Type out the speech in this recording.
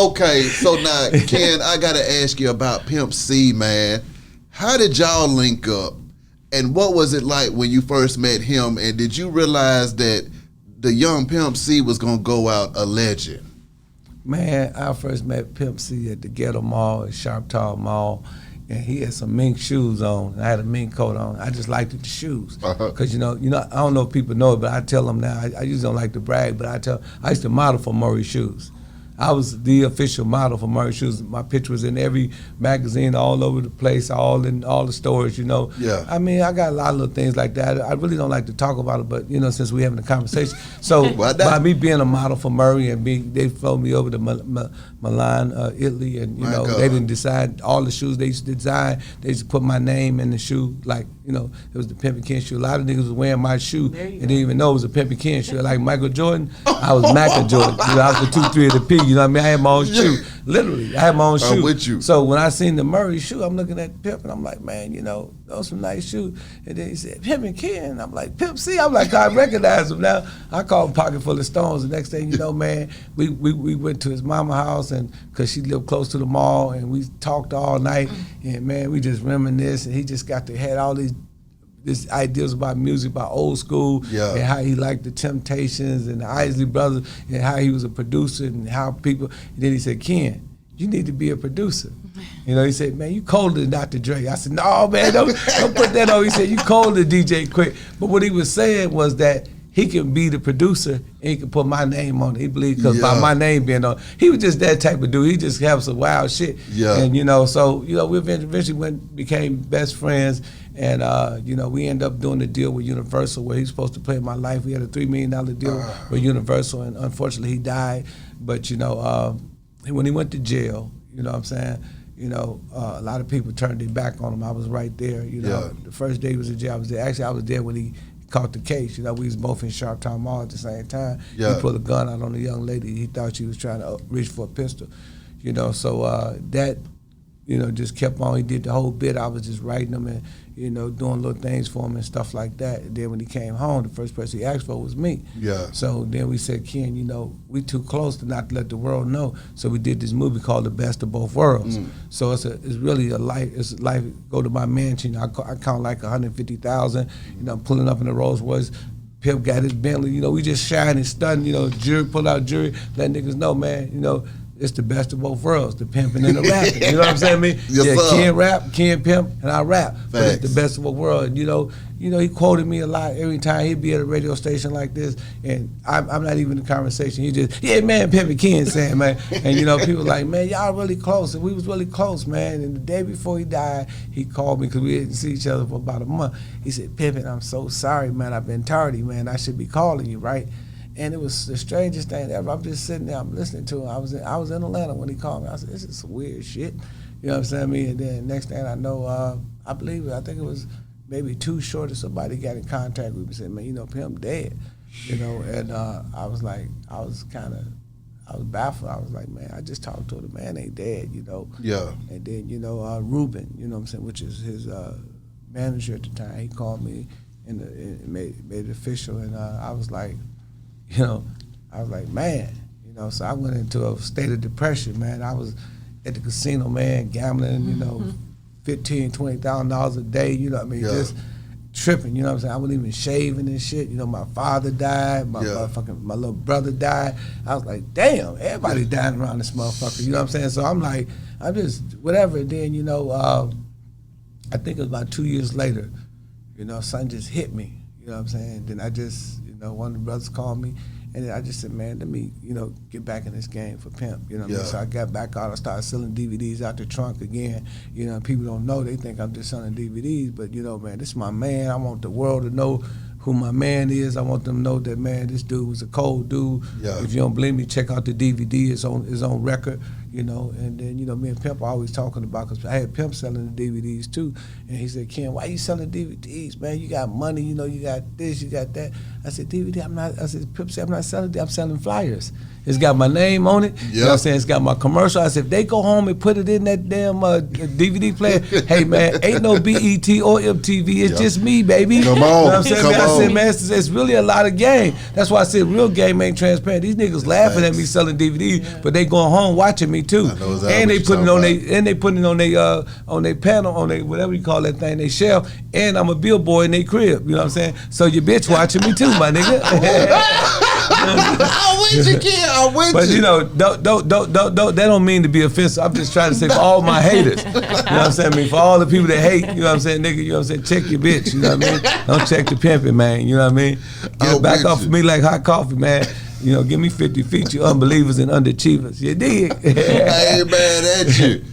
Okay, so now, Ken, I got to ask you about Pimp C, man. How did y'all link up? And what was it like when you first met him? And did you realize that the young Pimp C was going to go out a legend? Man, I first met Pimp C at the Ghetto Mall, at Sharp Tall Mall, and he had some mink shoes on, and I had a mink coat on. I just liked the shoes, because you know, I don't know if people know it, but I tell them now. I usually don't like to brag, but I used to model for Murray Shoes. I was the official model for Murray Shoes. My picture was in every magazine all over the place, all in all the stores, you know. Yeah. I mean, I got a lot of little things like that. I really don't like to talk about it, but, you know, since we're having a conversation. So by me being a model for Murray and they flown me over to Milan, Italy, and, you know, they didn't decide all the shoes they used to design. They used to put my name in the shoe, like, you know, it was the Pimpin' Ken shoe. A lot of niggas was wearing my shoe and didn't even know it was a Pimpin' Ken shoe. Like Michael Jordan, I was Maca Jordan. You know, I was the 2, 3 of the P. You know what I mean? I had my own shoe. Literally, I had my own shoe. I'm with you. So when I seen the Murray shoe, I'm looking at Pimp and I'm like, man, you know, those some nice shoes. And then he said, Pimpin' Ken. I'm like, Pimp C. I'm like, I recognize him now. I called him Pocket Full of Stones. The next thing you know, man, we went to his mama house, and because she lived close to the mall, and we talked all night, and man, we just reminisced, and he just had all these ideas about music, about old school, and how he liked the Temptations and the Isley Brothers, and how he was a producer, and how people. And then he said, Ken, you need to be a producer. You know, he said, man, you colder than Dr. Dre. I said, no, man, don't put that on. He said, you colder than DJ Quick. But what he was saying was that he can be the producer and he can put my name on it. He believed because by my name being on, he was just that type of dude. He just have some wild shit. Yeah. And you know, so you know, we eventually became best friends, and you know, we ended up doing the deal with Universal where he's supposed to play in my life. We had a $3 million deal with Universal, and unfortunately he died. But you know, when he went to jail, you know what I'm saying? You know, a lot of people turned their back on him. I was right there. You know, the first day he was in jail, I was there. Actually, I was there when he caught the case. You know, we was both in Sharp Town Mall at the same time. He pulled a gun out on a young lady. He thought she was trying to reach for a pistol. You know, so that, you know, just kept on. He did the whole bit. I was just writing him and, you know, doing little things for him and stuff like that. And then when he came home, the first person he asked for was me. Yeah. So then we said, Ken, you know, we too close to not let the world know. So we did this movie called The Best of Both Worlds. So it's really a life. It's a life. Go to my mansion. I count like 150,000. You know, pulling up in the Rolls Royce. Pimp got his Bentley. You know, we just shining, stunning. You know, jury pull out jury, let niggas know, man. You know, it's the best of both worlds, the pimping and the rapping. You know what I'm saying? Me, Ken rap, Ken pimp, and I rap. But it's the best of both worlds. And you know, he quoted me a lot every time he'd be at a radio station like this, and I'm not even in the conversation. He just, yeah, man, Pimpin' Ken saying, man. And you know, people like, man, y'all really close, and we was really close, man. And the day before he died, he called me because we didn't see each other for about a month. He said, Pimpin', I'm so sorry, man. I've been tardy, man. I should be calling you, right? And it was the strangest thing ever. I'm just sitting there, I'm listening to him. I was in Atlanta when he called me. I said, this is some weird shit. You know what I'm saying? And then next thing I know, I think it was maybe too short of somebody got in contact with me and said, man, you know, Pimp dead. You know, and I was baffled. I was like, man, I just talked to him. The man ain't dead, you know. Yeah. And then, you know, Ruben, you know what I'm saying, which is his manager at the time, he called me and made it official. And I was like, you know, man, you know, so I went into a state of depression, man. I was at the casino, man, gambling, you know, $15,000, $20,000 a day, you know what I mean, just tripping, you know what I'm saying? I wasn't even shaving and shit. You know, my father died, my little brother died. I was like, damn, everybody's dying around this motherfucker, you know what I'm saying? So I'm like, I'm just, whatever. And then, you know, I think it was about 2 years later, you know, something just hit me, you know what I'm saying? Then I just, one of the brothers called me, and then I just said, man, let me, you know, get back in this game for Pimp. You know what I mean? So I got back out. I started selling DVDs out the trunk again. You know, people don't know. They think I'm just selling DVDs. But, you know, man, this is my man. I want the world to know who my man is. I want them to know that, man, this dude was a cold dude. Yeah. If you don't believe me, check out the DVD. It's on record. you know. And then, you know, me and Pimp are always talking about, because I had Pimp selling the DVDs too. And he said, Ken, why you selling DVDs, man? You got money, you know, you got this, you got that. I said, DVD, I'm not, I said, Pimp said, I'm not selling, I'm selling flyers. It's got my name on it. You know what I'm saying? It's got my commercial. I said, if they go home and put it in that damn DVD player, hey, man, ain't no BET or MTV. It's just me, baby. Come on. You know what I'm saying? Come I on. said, man, it's really a lot of game. That's why I said real game ain't transparent. These niggas laughing at me selling DVDs, but they going home watching me too. And they putting it on their panel, on their whatever you call that thing, they shelf. And I'm a billboard in their crib. You know what I'm saying? So your bitch watching me too, my nigga. I'm with you, kid. I'm with you. But you know, don't that don't mean to be offensive. I'm just trying to say for all my haters. You know what I'm saying? I mean, for all the people that hate, you know what I'm saying, nigga, you know what I'm saying, check your bitch, you know what I mean? Don't check the pimping, man. You know what I mean? Get back off of me like hot coffee, man. You know, give me 50 feet, you unbelievers and underachievers. You dig? Hey, man, that's you.